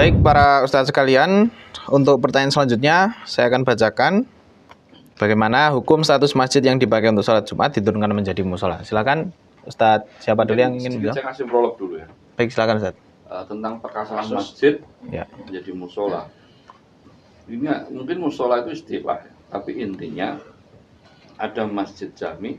Baik para ustadz sekalian, untuk pertanyaan selanjutnya saya akan bacakan bagaimana hukum status masjid yang dipakai untuk sholat Jumat diturunkan menjadi musola. Silakan Ustadz, siapa dulu yang ingin bilang? Saya kasih prolog dulu ya. Baik, silakan Ustadz. Tentang perkasaran masjid ya. menjadi musola. Ini mungkin musola itu istilah, tapi intinya ada masjid jami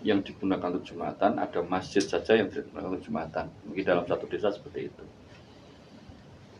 yang digunakan untuk Jumatan, ada masjid saja yang digunakan untuk Jumatan. Mungkin dalam satu desa seperti itu.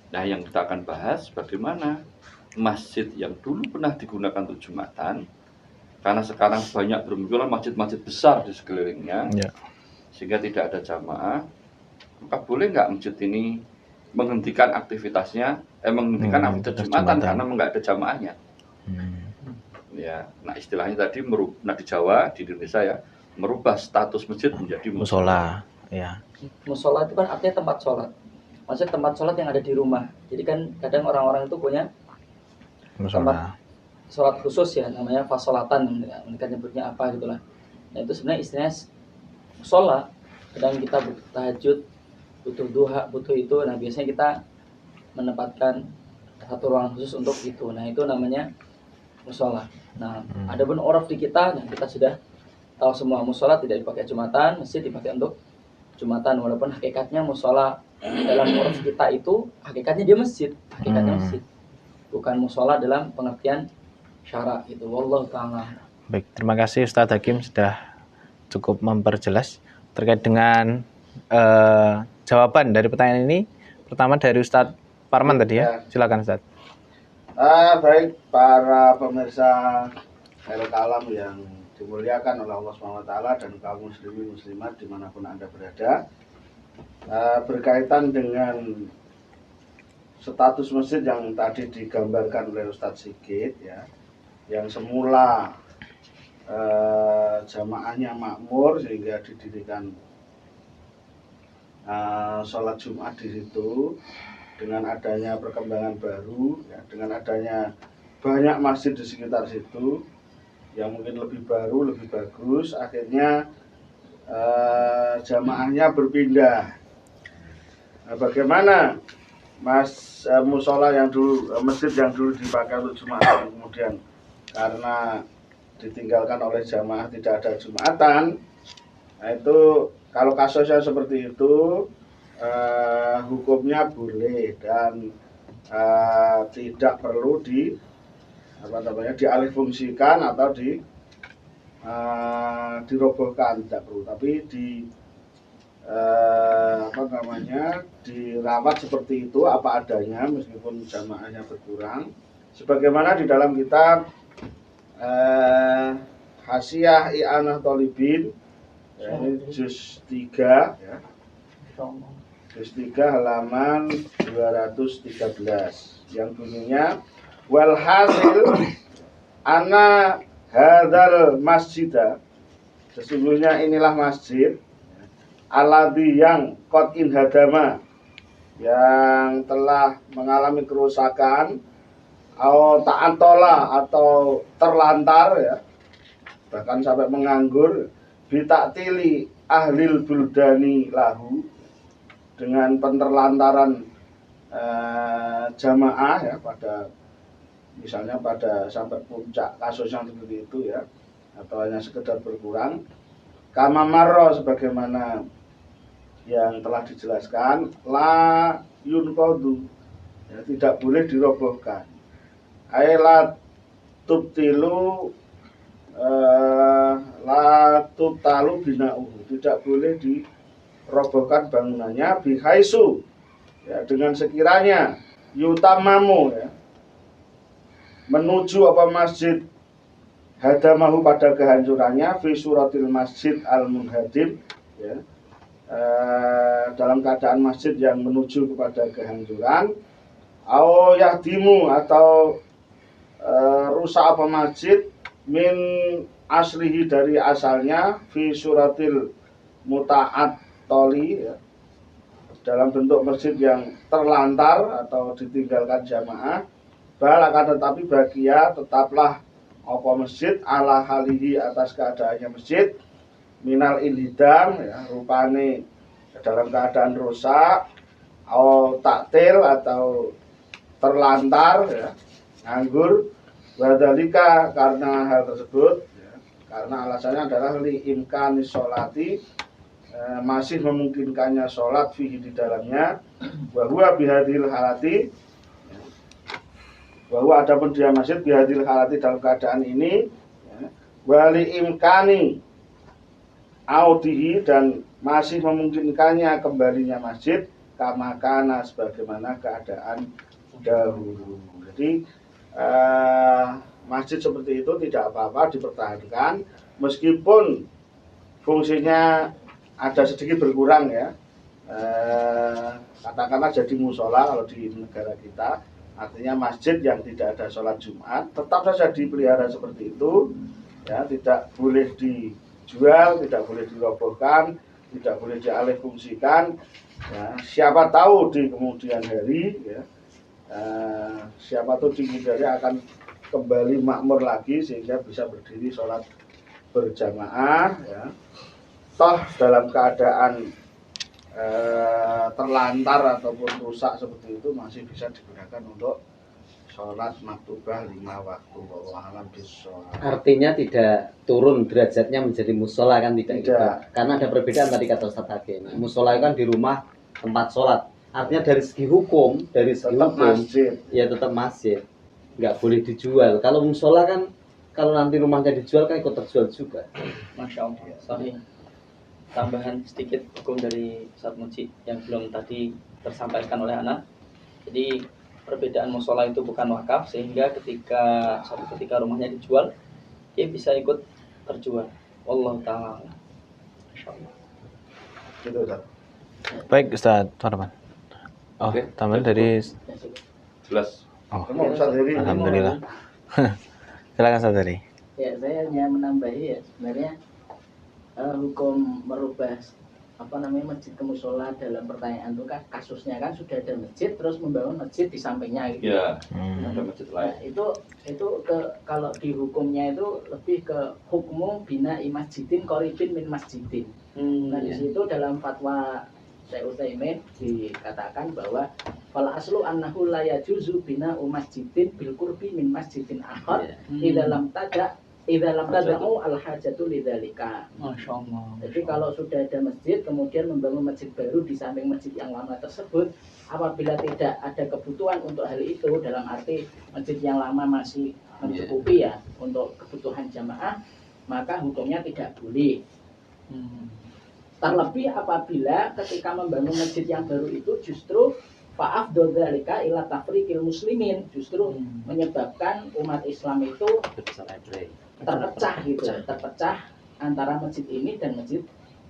Nah, yang kita akan bahas bagaimana masjid yang dulu pernah digunakan untuk Jumatan, karena sekarang banyak bermunculan masjid-masjid besar di sekelilingnya, sehingga tidak ada jamaah, maka boleh nggak masjid ini menghentikan aktivitasnya, menghentikan aktivitas Jumatan karena nggak ada jamaahnya. Ya, nah istilahnya tadi di Jawa, di Indonesia ya, merubah status masjid menjadi musola. Ya. Musola itu kan artinya tempat sholat. Maksudnya tempat sholat yang ada di rumah. Jadi kan kadang orang-orang itu punya tempat sholat khusus ya, namanya fasolatan, mereka nyebutnya apa gitu lah. Nah itu sebenarnya istilahnya musola. Kadang kita butuh tahajud, butuh duha, butuh itu. Nah biasanya kita menempatkan satu ruangan khusus untuk itu. Nah itu namanya musola. Nah adapun uruf di kita, nah kita sudah tahu semua musola tidak dipakai Jumatan, masjid dipakai untuk Jumatan. Walaupun hakikatnya musola dalam uruf kita itu hakikatnya dia masjid, hakikatnya masjid, bukan musola dalam pengertian syara itu. Wallahu ta'ala. Baik, terima kasih Ustadz Hakim sudah cukup memperjelas terkait dengan jawaban dari pertanyaan ini. Pertama dari Ustadz Parman tadi ya. Silakan Ustadz. Baik para pemirsa Khairul Kalam yang dimuliakan oleh Allah SWT dan kaum muslimin muslimat dimanapun Anda berada, berkaitan dengan status masjid yang tadi digambarkan oleh Ustadz Sigit ya, yang semula jamaahnya makmur sehingga didirikan sholat Jumat di situ. Dengan adanya perkembangan baru ya, dengan adanya banyak masjid di sekitar situ yang mungkin lebih baru, lebih bagus, akhirnya jamaahnya berpindah. Nah, bagaimana musola yang dulu, masjid yang dulu dipakai untuk Jumat kemudian karena ditinggalkan oleh jamaah tidak ada Jumatan, nah itu kalau kasusnya seperti itu hukumnya boleh dan tidak perlu dialihfungsikan atau dirobohkan, tidak perlu, tapi dirawat seperti itu apa adanya meskipun jamaahnya berkurang, sebagaimana di dalam kitab Hasyiah I'anah Thalibin ya, ini juz 3 ya, juz 3 halaman 213 yang bunyinya walhasil ana hadzal masjidah, sesungguhnya inilah masjid alladzi yang qad inhadama, yang telah mengalami kerusakan, atau ta'antola atau terlantar ya, bahkan sampai menganggur, bitaktili ahlil buldani lahu, dengan penterlantaran jamaah ya, pada misalnya pada sampai puncak kasus yang seperti itu ya, atau hanya sekedar berkurang, kama marro sebagaimana yang telah dijelaskan, la yunqadu ya, tidak boleh dirobohkan, ailat tubtilu la tubtalu bina'uhu, tidak boleh dirobohkan bangunannya, bihaisu ya, dengan sekiranya yutamamu ya, menuju apa masjid hadamahu pada kehancurannya, fi suratil masjid al-munhadim ya, dalam keadaan masjid yang menuju kepada kehancuran, au yahdimu atau rusak apa masjid min aslihi dari asalnya, fi suratil muta'at toli ya, dalam bentuk masjid yang terlantar atau ditinggalkan jamaah, bahkan tetapi bagia tetaplah apa masjid ala halihi atas keadaannya masjid, minal inhidam ya, rupane dalam keadaan rusak, atau taktil atau terlantar ya, nganggur. Wadhalika karena hal tersebut ya, karena alasannya adalah li imkani sholati, masih memungkinkannya sholat fihi di dalamnya, bahwa bihadil halati, bahwa adapun dia masjid bihadil halati dalam keadaan ini ya, wali imkani audihi dan masih memungkinkannya kembalinya masjid kamakana sebagaimana keadaan dahulu. Jadi masjid seperti itu tidak apa-apa dipertahankan meskipun fungsinya ada sedikit berkurang ya. Katakanlah jadi musola kalau di negara kita, artinya masjid yang tidak ada sholat Jumat tetap saja dipelihara seperti itu ya, tidak boleh dijual, tidak boleh dirobohkan, tidak boleh dialihfungsikan ya. Siapa tahu di kemudian hari ya, siapa tahu di kemudian hari akan kembali makmur lagi sehingga bisa berdiri sholat berjamaah ya. Toh dalam keadaan terlantar ataupun rusak seperti itu masih bisa digunakan untuk sholat maktubah 5 waktu. Wallahualam bishawab. Artinya tidak turun derajatnya menjadi musola kan tidak. Tidak. Gitu. Karena ada perbedaan tadi kata Ustaz Hakim. Musola kan di rumah tempat sholat. Artinya dari segi hukum, Tetap masjid. ya tetap masjid. Nggak boleh dijual. Kalau musola kan kalau nanti rumahnya dijual kan ikut terjual juga. Masya Allah. Sorry. Tambahan sedikit hukum dari Ustaz Muji yang belum tadi tersampaikan oleh anak. Jadi perbedaan musola itu bukan wakaf, sehingga suatu ketika rumahnya dijual, dia bisa ikut terjual. Wallahu ta'ala. Masya Allah. Gitu, Ustaz. Baik Ustaz Farman. Oh, Oke. tambahan dari Jelas. oh, Kamu Ustaz Heri. alhamdulillah. Silakan Ustaz Heri. Ya, saya hanya menambahi ya sebenarnya hukum merubah masjid ke musola dalam pertanyaan itu kan kasusnya kan sudah ada masjid terus membangun masjid di sampingnya gitu. Ya, Hmm. ada masjid Nah, lain. itu kalau di hukumnya itu lebih ke hukmu bina masjidin koribin min masjidin. Nah, di situ dalam fatwa Syekh Utsaimin dikatakan bahwa fal aslu annahu la yajuzu bina masjidin bil qurbi min masjidin akhar idza lam tada'u al hajatu lidzalika. Masya Allah. Jadi kalau sudah ada masjid kemudian membangun masjid baru di samping masjid yang lama tersebut, apabila tidak ada kebutuhan untuk hal itu, dalam arti masjid yang lama masih mencukupi ya untuk kebutuhan jamaah, maka hukumnya tidak boleh. Terlebih apabila ketika membangun masjid yang baru itu justru fa'afdol dzalika ila tafriqil muslimin, justru menyebabkan umat Islam itu terpecah gitu, terpecah antara masjid ini dan masjid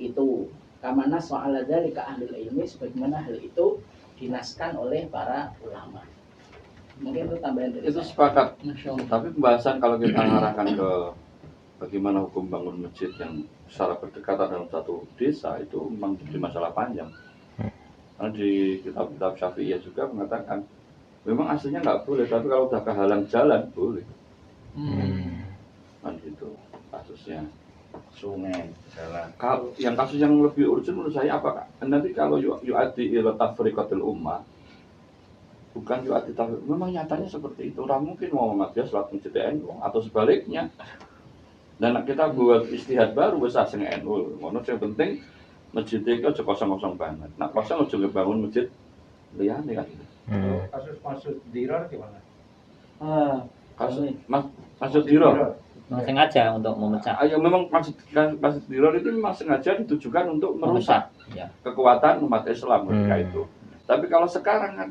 itu. Kamana soal dzalika ahlul ilmi, sebagaimana hal itu dinaskan oleh para ulama. Mungkin itu tambahan dari Itu saya. sepakat. Masya Allah. Tapi pembahasan kalau kita arahkan ke bagaimana hukum bangun masjid yang secara berdekatan dalam satu desa itu memang jadi masalah panjang. Karena di kitab-kitab Syafi'iyah juga mengatakan memang aslinya nggak boleh, tapi kalau udah kehalang jalan boleh. Kan gitu kasusnya. Sungai, jalan. Kalau yang kasus yang lebih urgent menurut saya apa? Nanti kalau yu'ati ila tafriqatil ummah, bukan yu'ati tafriq, memang nyatanya seperti itu. Orang mungkin mau Muhammadiyah sholat masjid NU atau sebaliknya. Dan kita buat istihad baru besar sing NU. Ngono yang penting masjid itu aja kosong-kosong banget. Nah, kosong aja bangun masjid liyane kan. Kasus masuk diror gimana? Kasus masjid diror. sengaja untuk memecah. Ayo memang masjid diror itu memang sengaja ditujukan untuk merusak Ya. kekuatan umat Islam ketika Hmm. itu. Tapi kalau sekarang kan,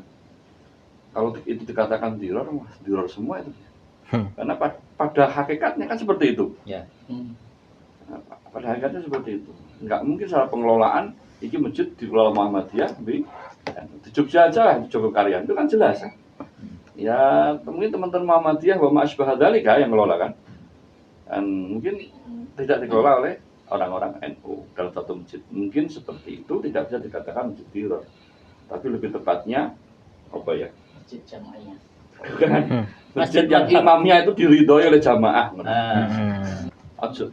kalau itu dikatakan diror, diror semua itu. Karena pada hakikatnya kan seperti itu. Ya. Nah, pada hakikatnya seperti itu. Nggak mungkin salah pengelolaan, ini masjid dikelola Muhammadiyah, di Jogja aja, di Jogokaryan itu kan jelas. Ya mungkin teman-teman Muhammadiyah wa ma'asbah dzalika yang ngelola kan. Dan mungkin tidak dikelola oleh orang-orang NU dalam satu masjid. Mungkin seperti itu tidak bisa dikatakan masjid diror. Tapi lebih tepatnya apa ya? Masjid jamaahnya. Bukan. Masjid yang imamnya itu diridhoi oleh jamaah.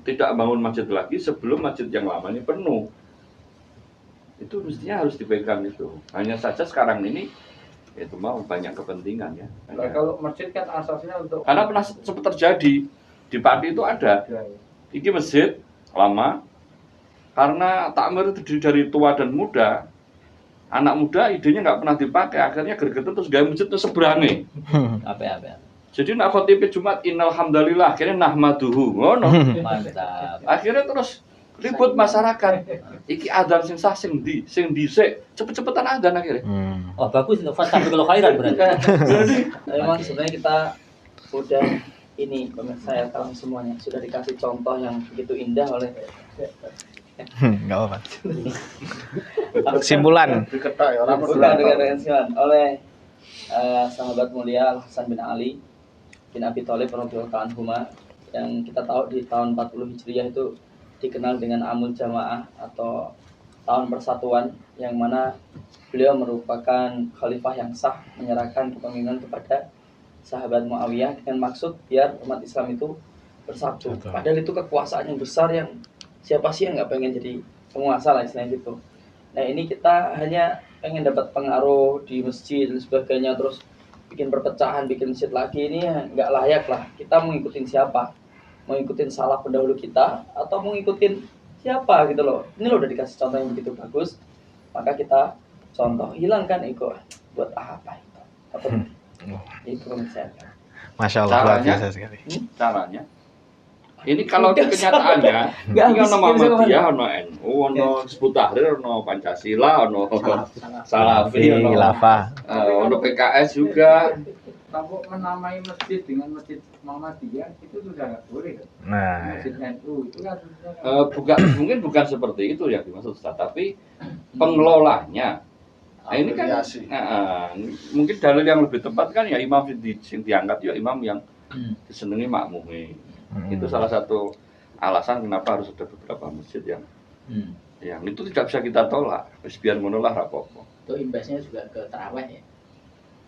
Tidak bangun masjid lagi sebelum masjid yang lamanya penuh. Itu mestinya harus dipegang itu. Hanya saja sekarang ini itu mau banyak kepentingan ya. Nah, kalau masjid kan asasnya untuk Karena pernah sempat terjadi di Pati itu ada. Ini masjid lama karena takmir terdiri dari tua dan muda. Anak muda idenya nggak pernah dipakai, akhirnya gergetan terus gaya masjid itu seberangi. Apa. Jadi nak khotib Jumat innal hamdalillah akhirnya nahmaduhu ngono. Mantap. Akhirnya terus ribut masyarakat. Iki adzan sing sah sing dhisik, cepet-cepetan adzan akhirnya. Oh bagus untuk fastabiqul khairat berarti. Jadi Memang sebenarnya kita udah ini pemirsa ya kalian semuanya sudah dikasih contoh yang begitu indah oleh Enggak apa-apa. Simpulan. Diketak ya orang bukan dengan silan oleh sahabat mulia Al Hasan bin Ali bin Abi Thalib radhiyallahu anhuma yang kita tahu di tahun 40 Hijriah itu dikenal dengan Amul Jamaah atau tahun persatuan, yang mana beliau merupakan khalifah yang sah menyerahkan kepemimpinan kepada sahabat Muawiyah dengan maksud biar umat Islam itu bersatu. Padahal itu kekuasaan yang besar yang siapa sih yang nggak pengen jadi penguasa lah istilahnya gitu. Nah ini kita hanya pengen dapat pengaruh di masjid dan sebagainya, terus bikin perpecahan, bikin masjid lagi, ini nggak layak lah. Kita mau ngikutin siapa? Mau ngikutin salah pendahulu kita atau mau ngikutin siapa gitu loh. Ini loh udah dikasih contoh yang begitu bagus, maka kita contoh, hilangkan ego. Buat apa itu? Apa itu misalnya. Masya Allah, luar Caranya? biasa sekali. caranya ini kalau kenyataannya Nggak ini ono habis, Muhammadiyah, ono NU, ono Hizbut Tahrir, ono Pancasila, ono Salafi, ono Khilafah. ono PKS juga. kalau menamai masjid dengan masjid Muhammadiyah itu sudah nggak boleh. Nah, Masjid NU itu kan Mungkin bukan seperti itu yang dimaksud Ustaz, tapi pengelolanya. Nah, ini kan Afiliasi. mungkin dalil yang lebih tepat kan ya imam yang diangkat ya imam yang disenangi makmumi. Itu salah satu alasan kenapa harus ada beberapa masjid yang itu tidak bisa kita tolak. Wis biar ngono lah ra apa-apa. Itu imbasnya juga ke taraweh ya.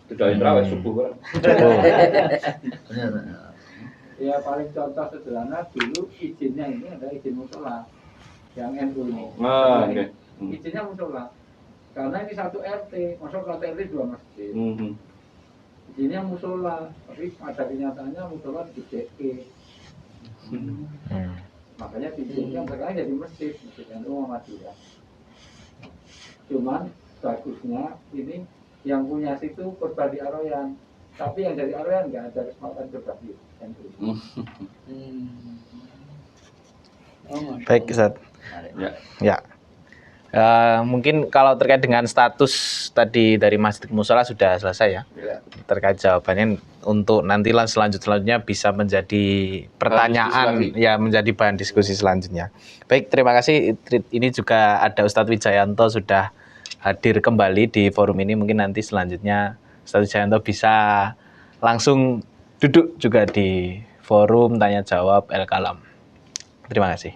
Sudah terawih subuh kan. ya paling contoh sederhana dulu izinnya ini ada izin musola yang NU ini. Nah, oke. Izinnya musola. Karena ini satu RT, masuk satu RT 2 masjid. Izinnya musola, tapi pada kenyataannya musola di DE. Makanya diizinkan sekarang jadi masjid NU Muhammadiyah. Cuman bagusnya ini yang punya situ Purbadi Aroyan, tapi yang dari Aroyan nggak ada kesempatan Purbadi NU. baik Ustaz. Ya. Ya. Mungkin kalau terkait dengan status tadi dari masjid ke musola sudah selesai ya. Terkait jawabannya untuk nanti selanjutnya bisa menjadi pertanyaan ya, menjadi bahan diskusi selanjutnya. Baik, terima kasih. Ini juga ada Ustadz Wijayanto sudah hadir kembali di forum ini. Mungkin nanti selanjutnya Ustadz Wijayanto bisa langsung duduk juga di forum tanya jawab El Kalam. Terima kasih.